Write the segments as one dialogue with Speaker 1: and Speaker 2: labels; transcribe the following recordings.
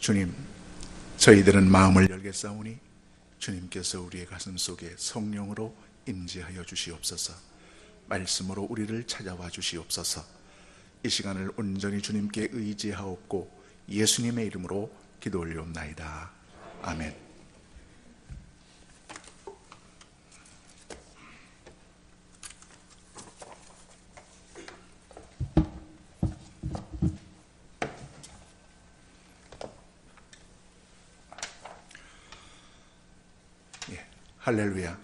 Speaker 1: 주님, 저희들은 마음을 열겠사오니 주님께서 우리의 가슴 속에 성령으로 임재하여 주시옵소서. 말씀으로 우리를 찾아와 주시옵소서. 이 시간을 온전히 주님께 의지하옵고 예수님의 이름으로 기도 올리옵나이다. 아멘. 할렐루야.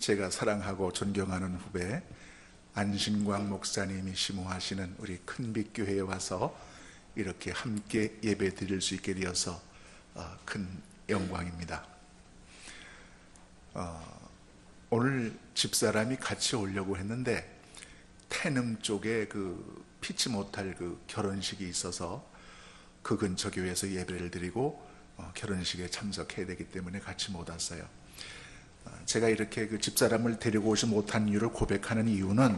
Speaker 1: 제가 사랑하고 존경하는 후배 안신광 목사님이 심호하시는 우리 큰빛교회에 와서 이렇게 함께 예배 드릴 수 있게 되어서 큰 영광입니다. 오늘 집사람이 같이 오려고 했는데 태릉 쪽에 그 피치 못할 그 결혼식이 있어서 그 근처 교회에서 예배를 드리고 결혼식에 참석해야 되기 때문에 같이 못 왔어요. 제가 이렇게 그 집사람을 데리고 오지 못한 이유를 고백하는 이유는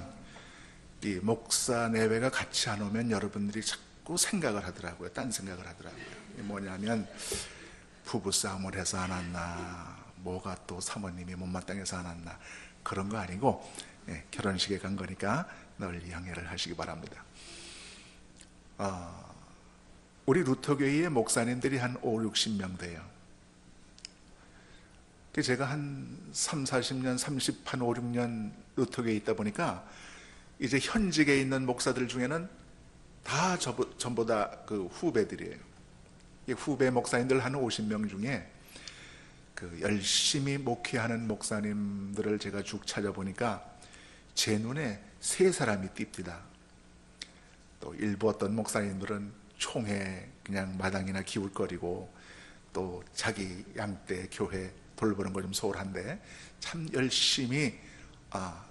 Speaker 1: 이 목사 내외가 같이 안 오면 여러분들이 자꾸 생각을 하더라고요. 딴 생각을 하더라고요. 뭐냐면 부부싸움을 해서 안 왔나, 뭐가 또 사모님이 못마땅해서 안 왔나, 그런 거 아니고 결혼식에 간 거니까 널리 양해를 하시기 바랍니다. 우리 루터교회의 목사님들이 한 5, 60명 돼요. 제가 한 3, 40년, 30, 5, 6년 루터교회에 있다 보니까 이제 현직에 있는 목사들 중에는 다 전부 다 그 후배들이에요. 후배 목사님들 한 50명 중에 그 열심히 목회하는 목사님들을 제가 쭉 찾아보니까 제 눈에 3사람이 띕니다. 또 일부 어떤 목사님들은 총회 그냥 마당이나 기울거리고 또 자기 양떼 교회 돌보는 거 좀 소홀한데 참 열심히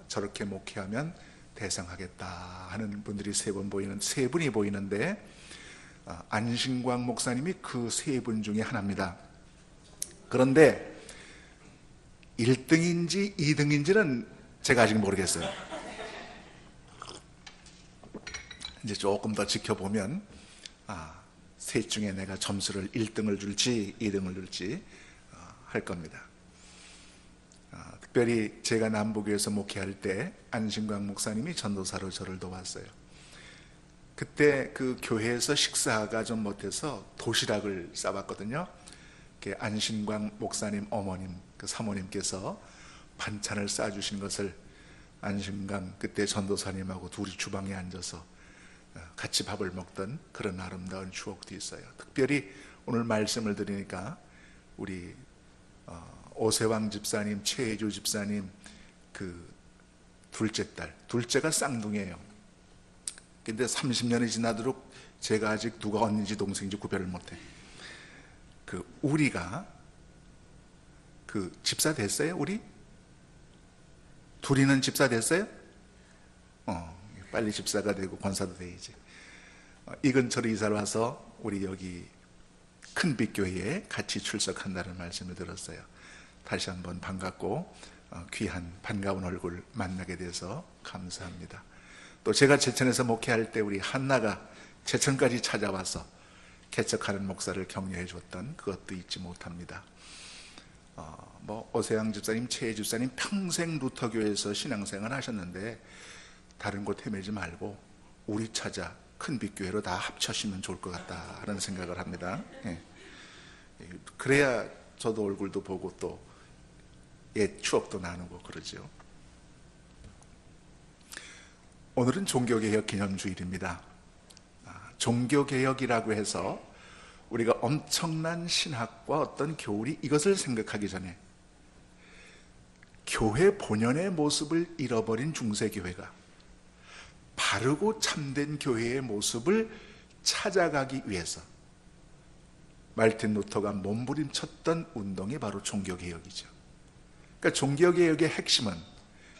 Speaker 1: 저렇게 목회하면 대성하겠다 하는 분들이 세 분이 보이는데 안신광 목사님이 그 3분 중에 하나입니다. 그런데 1등인지 2등인지는 제가 아직 모르겠어요. 이제 조금 더 지켜보면 셋 중에 내가 점수를 1등을 줄지 2등을 줄지 할 겁니다. 특별히 제가 남부교에서 목회할 때 안신광 목사님이 전도사로 저를 도왔어요. 그때 그 교회에서 식사가 좀 못해서 도시락을 싸봤거든요. 안신광 목사님 어머님, 그 사모님께서 반찬을 싸주신 것을 안신광 그때 전도사님하고 둘이 주방에 앉아서 같이 밥을 먹던 그런 아름다운 추억도 있어요. 특별히 오늘 말씀을 드리니까 우리 오세왕 집사님, 최혜주 집사님 그 둘째 딸, 둘째가 쌍둥이에요. 근데 30년이 지나도록 제가 아직 누가 언니인지 동생인지 구별을 못해. 그 우리가 그 집사 됐어요? 우리? 둘이는 집사 됐어요? 빨리 집사가 되고 권사도 돼야지. 이 근처로 이사를 와서 우리 여기 큰빛교회에 같이 출석한다는 말씀을 들었어요. 다시 한번 반갑고 귀한 반가운 얼굴 만나게 돼서 감사합니다. 또 제가 제천에서 목회할 때 우리 한나가 제천까지 찾아와서 개척하는 목사를 격려해 줬던 그것도 잊지 못합니다. 오세양 집사님, 최혜 집사님 평생 루터교회에서 신앙생활 하셨는데 다른 곳 헤매지 말고 우리 찾아 큰빛교회로 다 합쳐시면 좋을 것 같다 하는 생각을 합니다. 그래야 저도 얼굴도 보고 또 옛 추억도 나누고 그러죠. 오늘은 종교개혁 기념주일입니다. 종교개혁이라고 해서 우리가 엄청난 신학과 어떤 교리 이것을 생각하기 전에 교회 본연의 모습을 잃어버린 중세교회가 바르고 참된 교회의 모습을 찾아가기 위해서 말틴 루터가 몸부림쳤던 운동이 바로 종교개혁이죠. 그러니까 종교개혁의 핵심은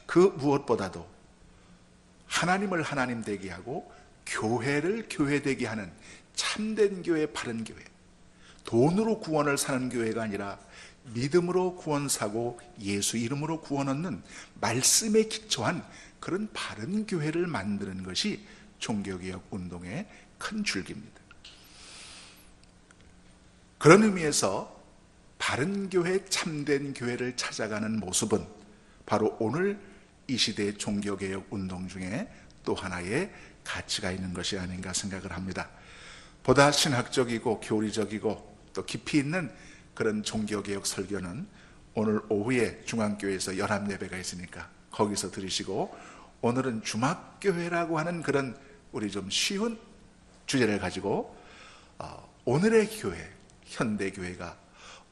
Speaker 1: 그 무엇보다도 하나님을 하나님 되게 하고 교회를 교회 되게 하는 참된 교회, 바른 교회, 돈으로 구원을 사는 교회가 아니라 믿음으로 구원 사고 예수 이름으로 구원 얻는 말씀에 기초한 그런 바른 교회를 만드는 것이 종교개혁 운동의 큰 줄기입니다. 그런 의미에서 바른 교회, 참된 교회를 찾아가는 모습은 바로 오늘 이 시대의 종교개혁 운동 중에 또 하나의 가치가 있는 것이 아닌가 생각을 합니다. 보다 신학적이고 교리적이고 또 깊이 있는 그런 종교개혁 설교는 오늘 오후에 중앙교회에서 연합예배가 있으니까 거기서 들으시고, 오늘은 주막교회라고 하는 그런 우리 좀 쉬운 주제를 가지고 오늘의 교회, 현대교회가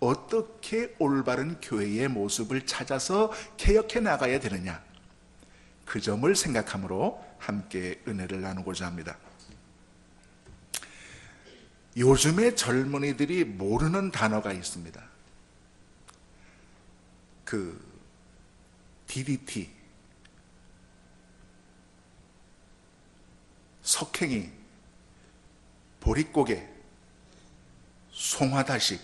Speaker 1: 어떻게 올바른 교회의 모습을 찾아서 개혁해 나가야 되느냐, 그 점을 생각함으로 함께 은혜를 나누고자 합니다. 요즘의 젊은이들이 모르는 단어가 있습니다. 그 DDT, 석행이, 보릿고개, 송화다식,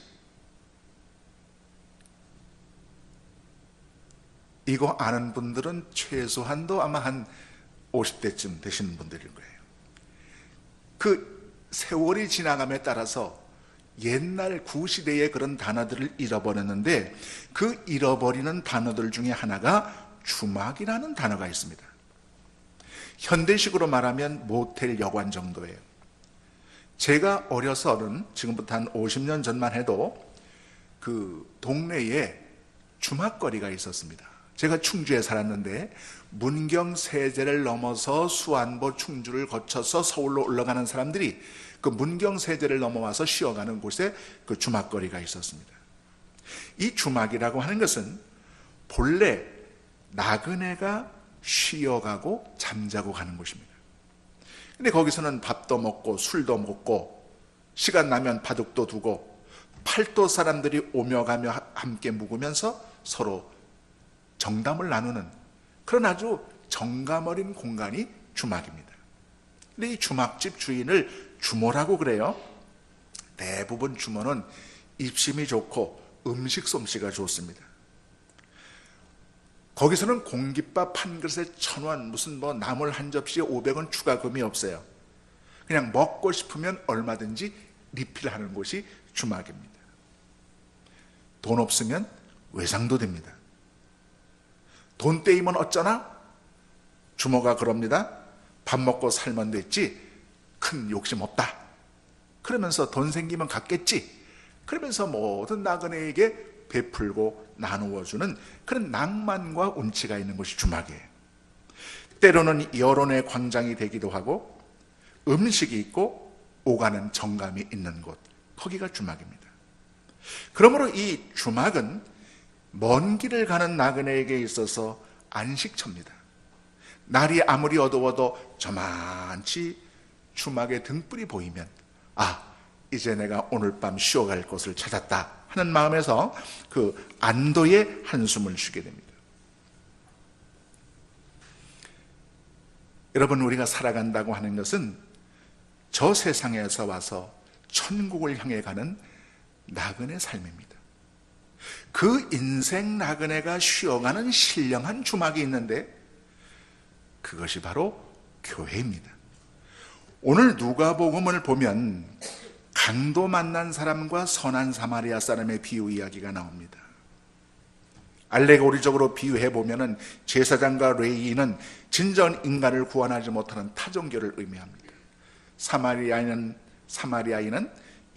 Speaker 1: 이거 아는 분들은 최소한도 아마 한 50대쯤 되시는 분들일 거예요. 그 세월이 지나감에 따라서 옛날 구시대의 그런 단어들을 잃어버렸는데, 그 잃어버리는 단어들 중에 하나가 주막이라는 단어가 있습니다. 현대식으로 말하면 모텔 여관 정도예요. 제가 어려서는, 지금부터 한 50년 전만 해도 그 동네에 주막거리가 있었습니다. 제가 충주에 살았는데 문경 세제를 넘어서 수안보 충주를 거쳐서 서울로 올라가는 사람들이 그 문경 세제를 넘어와서 쉬어가는 곳에 그 주막거리가 있었습니다. 이 주막이라고 하는 것은 본래 나그네가 쉬어가고 잠자고 가는 곳입니다. 근데 거기서는 밥도 먹고 술도 먹고 시간 나면 바둑도 두고 팔도 사람들이 오며 가며 함께 묵으면서 서로 정담을 나누는 그런 아주 정감 어린 공간이 주막입니다. 근데 이 주막집 주인을 주모라고 그래요. 대부분 주모는 입심이 좋고 음식 솜씨가 좋습니다. 거기서는 공깃밥 한 그릇에 1,000원, 무슨 뭐 나물 한 접시에 500원 추가금이 없어요. 그냥 먹고 싶으면 얼마든지 리필하는 곳이 주막입니다. 돈 없으면 외상도 됩니다. 돈 떼이면 어쩌나? 주모가 그럽니다. 밥 먹고 살면 됐지 큰 욕심 없다. 그러면서 돈 생기면 갚겠지. 그러면서 모든 나그네에게 베풀고 나누어주는 그런 낭만과 운치가 있는 것이 주막이에요. 때로는 여론의 광장이 되기도 하고 음식이 있고 오가는 정감이 있는 곳, 거기가 주막입니다. 그러므로 이 주막은 먼 길을 가는 나그네에게 있어서 안식처입니다. 날이 아무리 어두워도 저만치 주막의 등불이 보이면 이제 내가 오늘 밤 쉬어갈 곳을 찾았다 하는 마음에서 그 안도의 한숨을 쉬게 됩니다. 여러분, 우리가 살아간다고 하는 것은 저 세상에서 와서 천국을 향해 가는 나그네 삶입니다. 그 인생 나그네가 쉬어가는 신령한 주막이 있는데 그것이 바로 교회입니다. 오늘 누가복음을 보면 강도 만난 사람과 선한 사마리아 사람의 비유 이야기가 나옵니다. 알레고리적으로 비유해 보면은 제사장과 레위인은 진정 인간을 구원하지 못하는 타종교를 의미합니다. 사마리아인은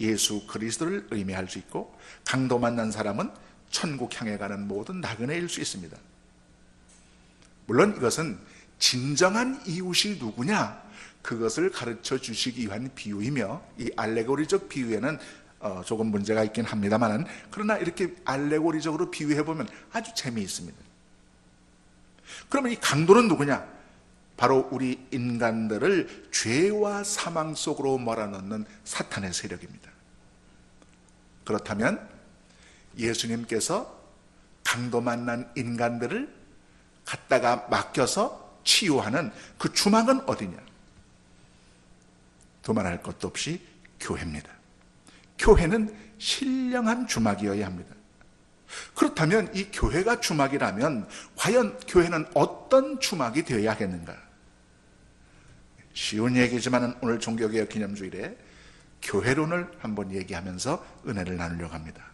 Speaker 1: 예수 그리스도를 의미할 수 있고, 강도 만난 사람은 천국 향해 가는 모든 나그네일 수 있습니다. 물론 이것은 진정한 이웃이 누구냐, 그것을 가르쳐 주시기 위한 비유이며, 이 알레고리적 비유에는 조금 문제가 있긴 합니다만, 그러나 이렇게 알레고리적으로 비유해보면 아주 재미있습니다. 그러면 이 강도는 누구냐? 바로 우리 인간들을 죄와 사망 속으로 몰아넣는 사탄의 세력입니다. 그렇다면 예수님께서 강도 만난 인간들을 갖다가 맡겨서 치유하는 그 주막은 어디냐? 두말할 것도 없이 교회입니다. 교회는 신령한 주막이어야 합니다. 그렇다면 이 교회가 주막이라면 과연 교회는 어떤 주막이 되어야 하겠는가? 쉬운 얘기지만 오늘 종교개혁 기념주일에 교회론을 한번 얘기하면서 은혜를 나누려고 합니다.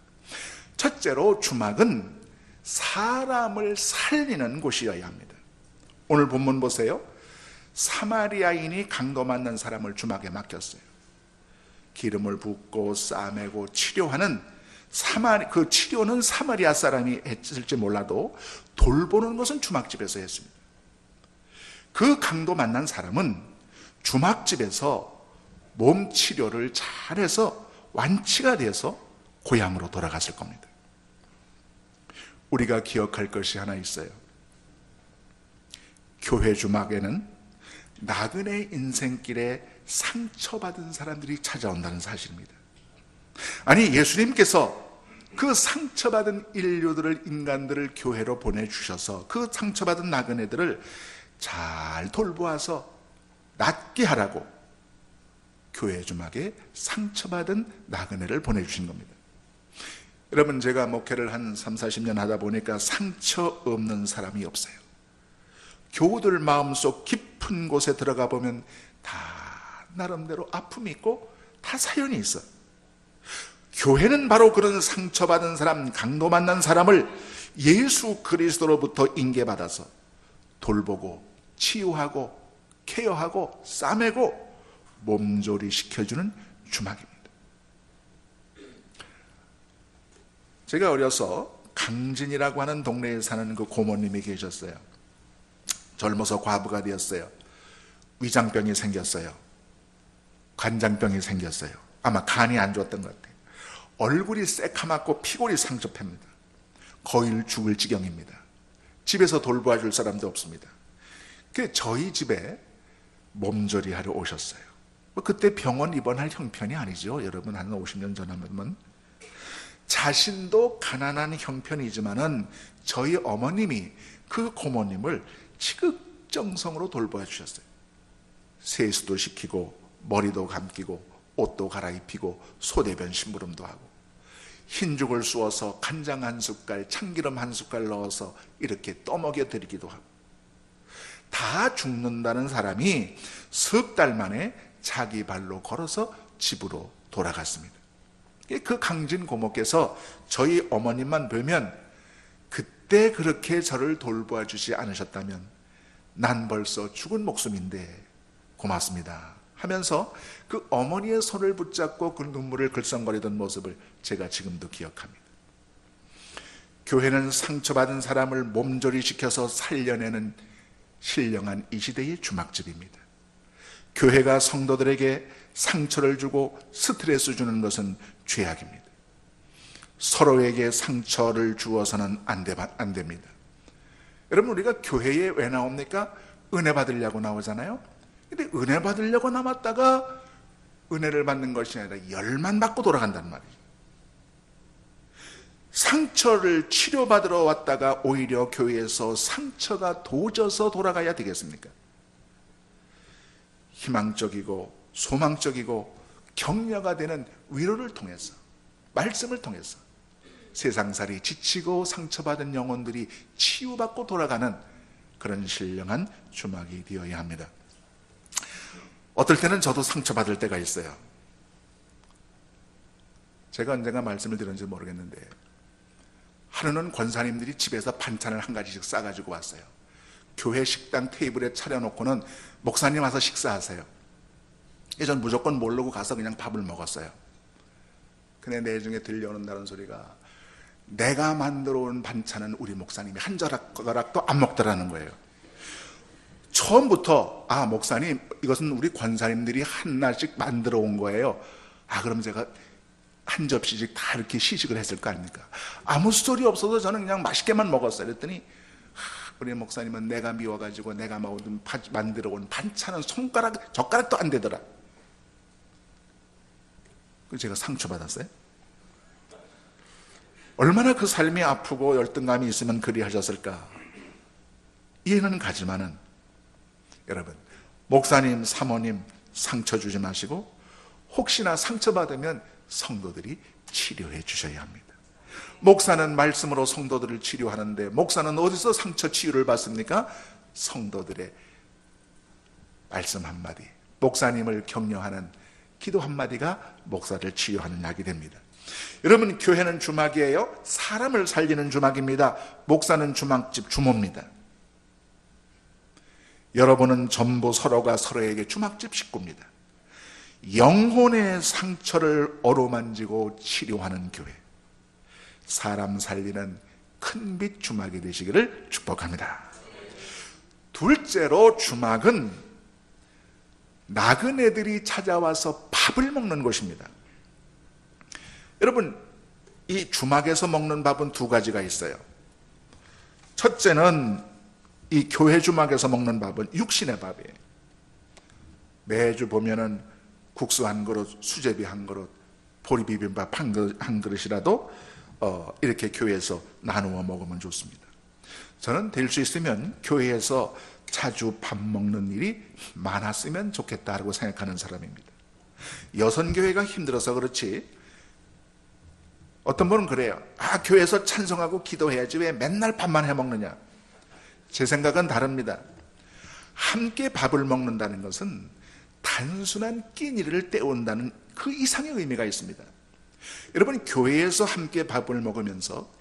Speaker 1: 첫째로 주막은 사람을 살리는 곳이어야 합니다. 오늘 본문 보세요. 사마리아인이 강도 맞는 사람을 주막에 맡겼어요. 기름을 붓고 싸매고 치료하는 그 치료는 사마리아 사람이 했을지 몰라도 돌보는 것은 주막집에서 했습니다. 그 강도 만난 사람은 주막집에서 몸 치료를 잘해서 완치가 돼서 고향으로 돌아갔을 겁니다. 우리가 기억할 것이 하나 있어요. 교회 주막에는 나그네 인생길에 상처받은 사람들이 찾아온다는 사실입니다. 아니, 예수님께서 그 상처받은 인간들을 교회로 보내주셔서 그 상처받은 나그네들을 잘 돌보아서 낫게 하라고 교회 주막에 상처받은 나그네를 보내주신 겁니다. 여러분, 제가 목회를 한 30-40년 하다 보니까 상처 없는 사람이 없어요. 교우들 마음속 깊은 곳에 들어가 보면 다 나름대로 아픔이 있고 다 사연이 있어요. 교회는 바로 그런 상처받은 사람, 강도 만난 사람을 예수 그리스도로부터 인계받아서 돌보고 치유하고 케어하고 싸매고 몸조리 시켜주는 주막입니다. 제가 어려서 강진이라고 하는 동네에 사는 그 고모님이 계셨어요. 젊어서 과부가 되었어요. 위장병이 생겼어요. 관장병이 생겼어요. 아마 간이 안 좋았던 것 같아요. 얼굴이 새카맣고 피골이 상접합니다. 거의 죽을 지경입니다. 집에서 돌보아줄 사람도 없습니다. 저희 집에 몸조리하러 오셨어요. 그때 병원 입원할 형편이 아니죠. 여러분, 한 50년 전하면 자신도 가난한 형편이지만은 저희 어머님이 그 고모님을 지극정성으로 돌보아 주셨어요. 세수도 시키고 머리도 감기고 옷도 갈아입히고 소대변 심부름도 하고 흰죽을 쑤어서 간장 한 숟갈, 참기름 한 숟갈 넣어서 이렇게 떠먹여 드리기도 하고, 다 죽는다는 사람이 석 달 만에 자기 발로 걸어서 집으로 돌아갔습니다. 그 강진 고모께서 저희 어머님만 뵈면 그때 그렇게 저를 돌보아 주지 않으셨다면 난 벌써 죽은 목숨인데 고맙습니다 하면서 그 어머니의 손을 붙잡고 그 눈물을 글썽거리던 모습을 제가 지금도 기억합니다. 교회는 상처받은 사람을 몸조리 시켜서 살려내는 신령한 이 시대의 주막집입니다. 교회가 성도들에게 상처를 주고 스트레스 주는 것은 죄악입니다. 서로에게 상처를 주어서는 안 됩니다. 여러분, 우리가 교회에 왜 나옵니까? 은혜 받으려고 나오잖아요. 근데 은혜 받으려고 남았다가 은혜를 받는 것이 아니라 열만 받고 돌아간단 말이에요. 상처를 치료받으러 왔다가 오히려 교회에서 상처가 도져서 돌아가야 되겠습니까? 희망적이고 소망적이고 격려가 되는 위로를 통해서, 말씀을 통해서 세상살이 지치고 상처받은 영혼들이 치유받고 돌아가는 그런 신령한 주막이 되어야 합니다. 어떨 때는 저도 상처받을 때가 있어요. 제가 언젠가 말씀을 드렸는지 모르겠는데, 하루는 권사님들이 집에서 반찬을 한 가지씩 싸가지고 왔어요. 교회 식당 테이블에 차려놓고는 목사님 와서 식사하세요. 전 무조건 모르고 가서 그냥 밥을 먹었어요. 근데 내중에 들려오는다는 소리가, 내가 만들어 온 반찬은 우리 목사님이 한 젓가락도 안 먹더라는 거예요. 처음부터 목사님, 이것은 우리 권사님들이 하나씩 만들어 온 거예요. 그럼 제가 한 접시씩 다 이렇게 시식을 했을 거 아닙니까? 아무 소리 없어도 저는 그냥 맛있게만 먹었어요. 그랬더니 우리 목사님은 내가 미워가지고 내가 만들어 온 반찬은 젓가락도 안 되더라. 그래서 제가 상처받았어요. 얼마나 그 삶이 아프고 열등감이 있으면 그리 하셨을까 이해는 가지만은, 여러분, 목사님, 사모님 상처 주지 마시고 혹시나 상처받으면 성도들이 치료해 주셔야 합니다. 목사는 말씀으로 성도들을 치료하는데 목사는 어디서 상처 치유를 받습니까? 성도들의 말씀 한마디, 목사님을 격려하는 기도 한마디가 목사를 치유하는 약이 됩니다. 여러분, 교회는 주막이에요. 사람을 살리는 주막입니다. 목사는 주막집 주모입니다. 여러분은 전부 서로가 서로에게 주막집 식구입니다. 영혼의 상처를 어루만지고 치료하는 교회, 사람 살리는 큰빛 주막이 되시기를 축복합니다. 둘째로, 주막은 나그네들이 찾아와서 밥을 먹는 곳입니다. 여러분, 이 주막에서 먹는 밥은 두 가지가 있어요. 첫째는 이 교회 주막에서 먹는 밥은 육신의 밥이에요. 매주 보면은 국수 한 그릇, 수제비 한 그릇, 보리비빔밥 한 그릇이라도 이렇게 교회에서 나누어 먹으면 좋습니다. 저는 될 수 있으면 교회에서 자주 밥 먹는 일이 많았으면 좋겠다고 생각하는 사람입니다. 여선교회가 힘들어서 그렇지, 어떤 분은 그래요. 교회에서 찬송하고 기도해야지 왜 맨날 밥만 해먹느냐. 제 생각은 다릅니다. 함께 밥을 먹는다는 것은 단순한 끼니를 때운다는 그 이상의 의미가 있습니다. 여러분, 교회에서 함께 밥을 먹으면서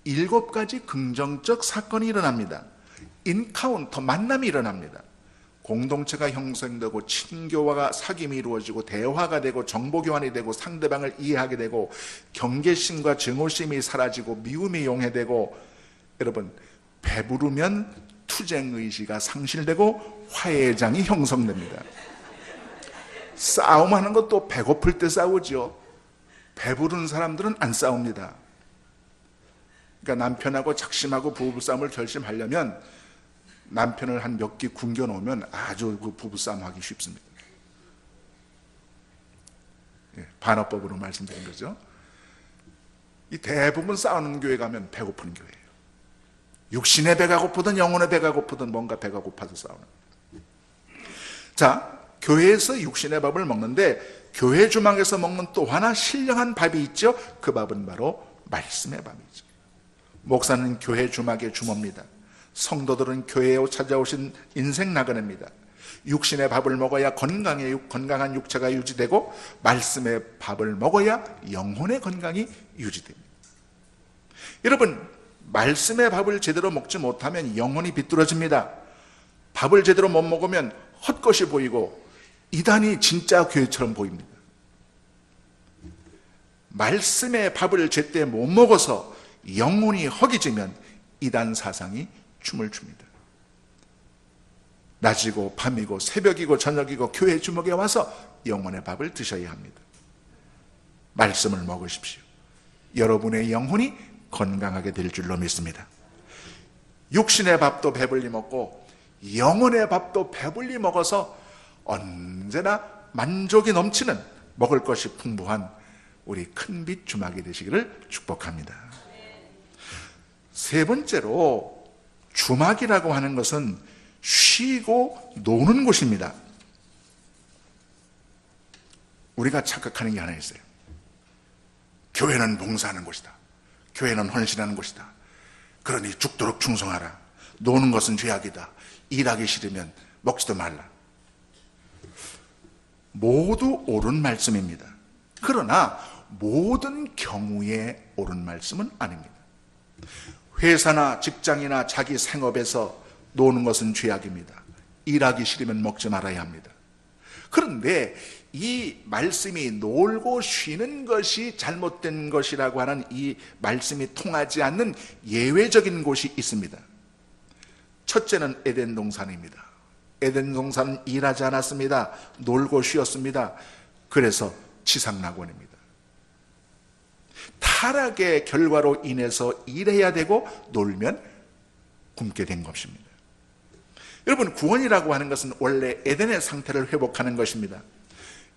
Speaker 1: 7가지 긍정적 사건이 일어납니다. 인카운터, 만남이 일어납니다. 공동체가 형성되고 친교와 사귐이 이루어지고 대화가 되고 정보교환이 되고 상대방을 이해하게 되고 경계심과 증오심이 사라지고 미움이 용해되고, 여러분, 배부르면 투쟁의지가 상실되고 화해장이 형성됩니다. 싸움하는 것도 배고플 때 싸우죠. 배부른 사람들은 안 싸웁니다. 그러니까 남편하고 작심하고 부부싸움을 결심하려면 남편을 한 몇 끼 굶겨 놓으면 아주 그 부부싸움 하기 쉽습니다. 반어법으로 말씀드린 거죠. 이 대부분 싸우는 교회 가면 배고픈 교회예요. 육신의 배가 고프든 영혼의 배가 고프든 뭔가 배가 고파서 싸우는. 자, 교회에서 육신의 밥을 먹는데 교회 주막에서 먹는 또 하나 신령한 밥이 있죠. 그 밥은 바로 말씀의 밥이죠. 목사는 교회 주막의 주모입니다. 성도들은 교회에 찾아오신 인생 나그네입니다. 육신의 밥을 먹어야 건강한 육체가 유지되고 말씀의 밥을 먹어야 영혼의 건강이 유지됩니다. 여러분, 말씀의 밥을 제대로 먹지 못하면 영혼이 비뚤어집니다. 밥을 제대로 못 먹으면 헛것이 보이고 이단이 진짜 교회처럼 보입니다. 말씀의 밥을 제때 못 먹어서 영혼이 허기지면 이단 사상이 춤을 춥니다. 낮이고 밤이고 새벽이고 저녁이고 교회 주목에 와서 영혼의 밥을 드셔야 합니다. 말씀을 먹으십시오. 여러분의 영혼이 건강하게 될 줄로 믿습니다. 육신의 밥도 배불리 먹고 영혼의 밥도 배불리 먹어서 언제나 만족이 넘치는, 먹을 것이 풍부한 우리 큰빛 주막이 되시기를 축복합니다. 세 번째로, 주막이라고 하는 것은 쉬고 노는 곳입니다. 우리가 착각하는 게 하나 있어요. 교회는 봉사하는 곳이다. 교회는 헌신하는 곳이다. 그러니 죽도록 충성하라. 노는 것은 죄악이다. 일하기 싫으면 먹지도 말라. 모두 옳은 말씀입니다. 그러나 모든 경우에 옳은 말씀은 아닙니다. 회사나 직장이나 자기 생업에서 노는 것은 죄악입니다. 일하기 싫으면 먹지 말아야 합니다. 그런데 이 말씀이 놀고 쉬는 것이 잘못된 것이라고 하는 이 말씀이 통하지 않는 예외적인 곳이 있습니다. 첫째는 에덴 동산입니다. 에덴 동산은 일하지 않았습니다. 놀고 쉬었습니다. 그래서 치상낙원입니다. 타락의 결과로 인해서 일해야 되고 놀면 굶게 된 것입니다. 여러분, 구원이라고 하는 것은 원래 에덴의 상태를 회복하는 것입니다.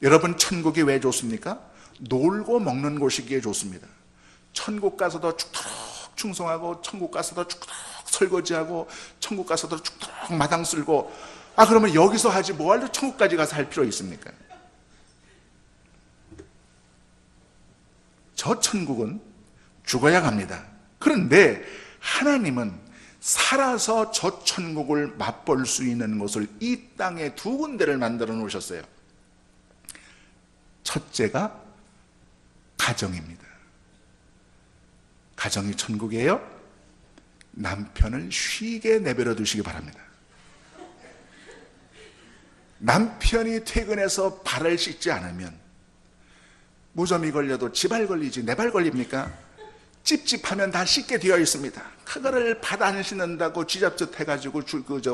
Speaker 1: 여러분, 천국이 왜 좋습니까? 놀고 먹는 곳이기에 좋습니다. 천국 가서도 죽도록 충성하고, 천국 가서도 죽도록 설거지하고, 천국 가서도 죽도록 마당 쓸고, 그러면 여기서 하지 뭐하러 천국까지 가서 할 필요 있습니까? 저 천국은 죽어야 갑니다. 그런데 하나님은 살아서 저 천국을 맛볼 수 있는 곳을 이 땅에 두 군데를 만들어 놓으셨어요. 첫째가 가정입니다. 가정이 천국이에요. 남편을 쉬게 내버려 두시기 바랍니다. 남편이 퇴근해서 발을 씻지 않으면 무좀이 걸려도 지발 걸리지 내 발 걸립니까? 찝찝하면 다 씻게 되어 있습니다. 그거를 발 안 씻는다고 쥐잡듯 해가지고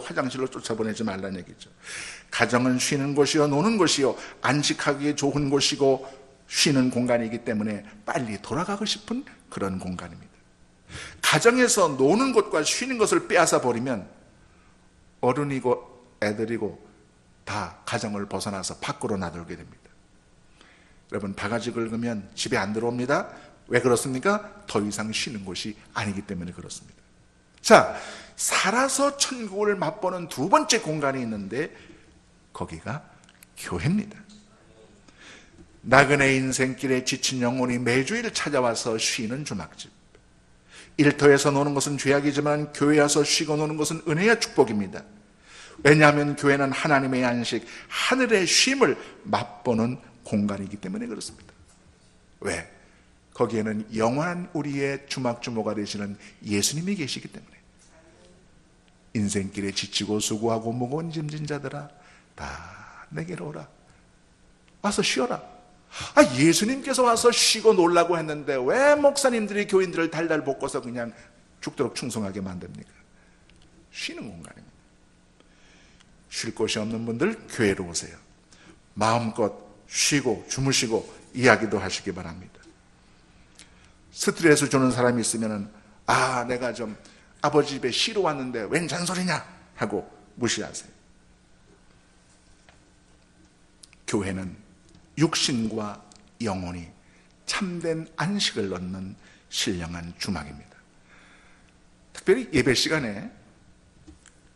Speaker 1: 화장실로 쫓아보내지 말라는 얘기죠. 가정은 쉬는 곳이요 노는 곳이요 안식하기에 좋은 곳이고 쉬는 공간이기 때문에 빨리 돌아가고 싶은 그런 공간입니다. 가정에서 노는 것과 쉬는 것을 빼앗아 버리면 어른이고 애들이고 다 가정을 벗어나서 밖으로 나돌게 됩니다. 여러분, 바가지 긁으면 집에 안 들어옵니다. 왜 그렇습니까? 더 이상 쉬는 곳이 아니기 때문에 그렇습니다. 자, 살아서 천국을 맛보는 두 번째 공간이 있는데 거기가 교회입니다. 나그네 인생길에 지친 영혼이 매주일 찾아와서 쉬는 주막집. 일터에서 노는 것은 죄악이지만 교회에 와서 쉬고 노는 것은 은혜와 축복입니다. 왜냐하면 교회는 하나님의 안식, 하늘의 쉼을 맛보는 공간이기 때문에 그렇습니다. 왜? 거기에는 영원한 우리의 주막주모가 되시는 예수님이 계시기 때문에. 인생길에 지치고 수고하고 무거운 짐진 자들아 다 내게로 오라. 와서 쉬어라. 예수님께서 와서 쉬고 놀라고 했는데 왜 목사님들이 교인들을 달달 볶아서 그냥 죽도록 충성하게 만듭니까? 쉬는 공간입니다. 쉴 곳이 없는 분들 교회로 오세요. 마음껏 쉬고 주무시고 이야기도 하시기 바랍니다. 스트레스 주는 사람이 있으면 내가 좀 아버지 집에 쉬러 왔는데 웬 잔소리냐 하고 무시하세요. 교회는 육신과 영혼이 참된 안식을 얻는 신령한 주막입니다. 특별히 예배 시간에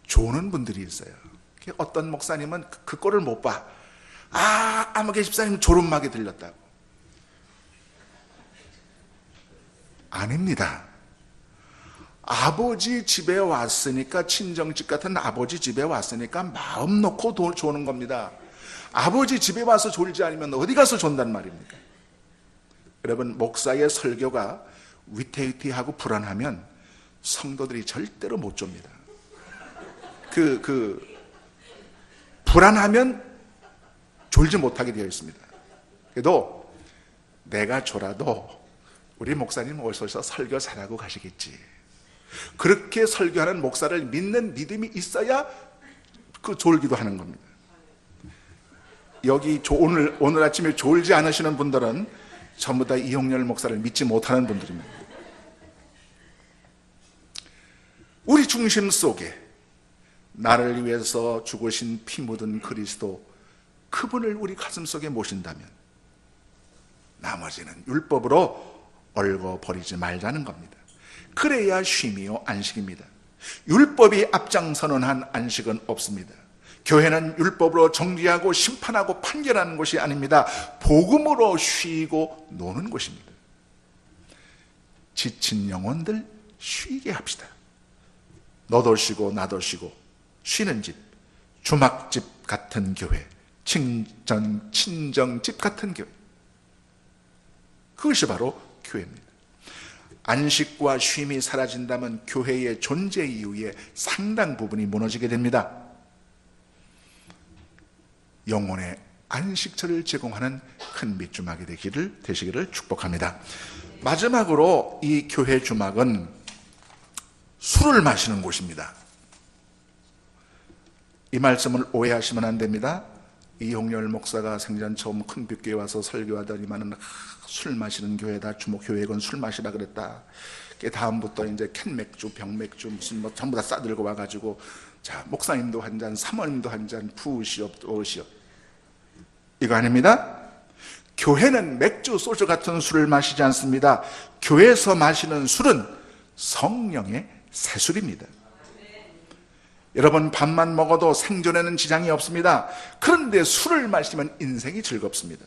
Speaker 1: 조는 분들이 있어요. 어떤 목사님은 그 꼴을 못 봐. 아무개 집사님 졸음막이 들렸다고. 아닙니다. 아버지 집에 왔으니까, 친정집 같은 아버지 집에 왔으니까 마음 놓고 조는 겁니다. 아버지 집에 와서 졸지 않으면 어디 가서 존단 말입니까? 여러분, 목사의 설교가 위태위태하고 불안하면 성도들이 절대로 못 좁니다. 불안하면 졸지 못하게 되어 있습니다. 그래도 내가 졸아도 우리 목사님 오셔서 설교 잘하고 가시겠지. 그렇게 설교하는 목사를 믿는 믿음이 있어야 졸기도 하는 겁니다. 여기 오늘 아침에 졸지 않으시는 분들은 전부 다 이용렬 목사를 믿지 못하는 분들입니다. 우리 중심 속에 나를 위해서 죽으신 피 묻은 그리스도, 그분을 우리 가슴 속에 모신다면 나머지는 율법으로 얽어버리지 말자는 겁니다. 그래야 쉼이요 안식입니다. 율법이 앞장서는 한 안식은 없습니다. 교회는 율법으로 정죄하고 심판하고 판결하는 곳이 아닙니다. 복음으로 쉬고 노는 곳입니다. 지친 영혼들 쉬게 합시다. 너도 쉬고 나도 쉬고 쉬는 집, 주막집 같은 교회, 친정집 같은 교회, 그것이 바로 교회입니다. 안식과 쉼이 사라진다면 교회의 존재 이유의 상당 부분이 무너지게 됩니다. 영혼의 안식처를 제공하는 큰 밑주막이 되시기를 축복합니다. 마지막으로 이 교회 주막은 술을 마시는 곳입니다. 이 말씀을 오해하시면 안 됩니다. 이용렬 목사가 생전 처음 큰 빛교회 와서 설교하더니만은 술 마시는 교회다, 주목교회건 술 마시라 그랬다. 다음부터 이제 캔맥주, 병맥주 무슨 전부 다 싸들고 와가지고 자, 목사님도 한 잔, 사모님도 한 잔, 부으시오, 오시오. 이거 아닙니다. 교회는 맥주, 소주 같은 술을 마시지 않습니다. 교회에서 마시는 술은 성령의 새술입니다. 여러분, 밥만 먹어도 생존에는 지장이 없습니다. 그런데 술을 마시면 인생이 즐겁습니다.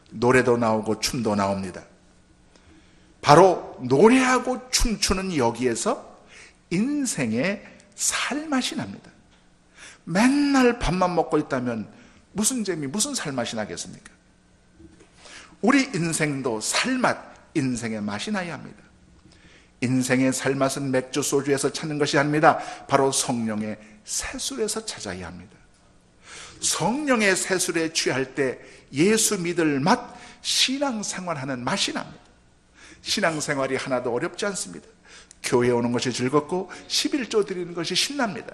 Speaker 1: 노래도 나오고 춤도 나옵니다. 바로 노래하고 춤추는 여기에서 인생의 살맛이 납니다. 맨날 밥만 먹고 있다면 무슨 재미, 무슨 살맛이 나겠습니까? 우리 인생도 살맛, 인생의 맛이 나야 합니다. 인생의 살맛은 맥주 소주에서 찾는 것이 아닙니다. 바로 성령의 세술에서 찾아야 합니다. 성령의 세술에 취할 때 예수 믿을 맛, 신앙생활하는 맛이 납니다. 신앙생활이 하나도 어렵지 않습니다. 교회 오는 것이 즐겁고 11조 드리는 것이 신납니다.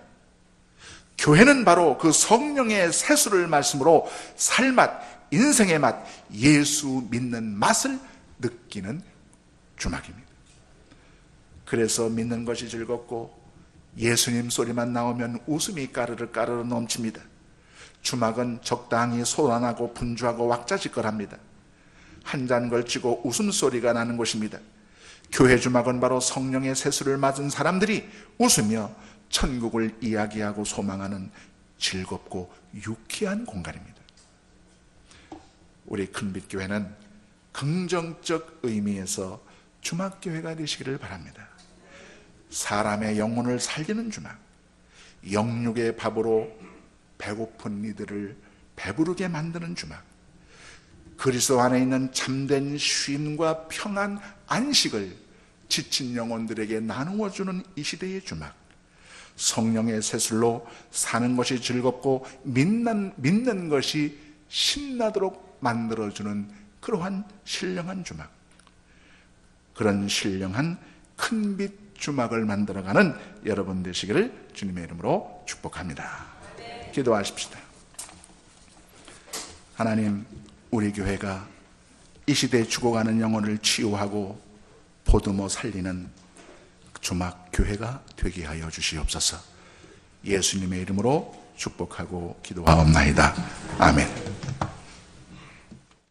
Speaker 1: 교회는 바로 그 성령의 세술을 말씀으로 살맛, 인생의 맛, 예수 믿는 맛을 느끼는 주막입니다. 그래서 믿는 것이 즐겁고 예수님 소리만 나오면 웃음이 까르르 까르르 넘칩니다. 주막은 적당히 소란하고 분주하고 왁자지껄합니다. 한 잔 걸치고 웃음소리가 나는 곳입니다. 교회 주막은 바로 성령의 세수를 맞은 사람들이 웃으며 천국을 이야기하고 소망하는 즐겁고 유쾌한 공간입니다. 우리 큰빛교회는 긍정적 의미에서 주막교회가 되시기를 바랍니다. 사람의 영혼을 살리는 주막, 영육의 밥으로 배고픈 이들을 배부르게 만드는 주막, 그리스도 안에 있는 참된 쉼과 평안, 안식을 지친 영혼들에게 나누어주는 이 시대의 주막, 성령의 세술로 사는 것이 즐겁고 믿는 것이 신나도록 만들어주는 그러한 신령한 주막, 그런 신령한 큰빛 주막을 만들어가는 여러분 되시기를 주님의 이름으로 축복합니다. 기도하십시다. 하나님, 우리 교회가 이 시대에 죽어가는 영혼을 치유하고 보듬어 살리는 주막 교회가 되게 하여 주시옵소서. 예수님의 이름으로 축복하고 기도하옵나이다. 아멘.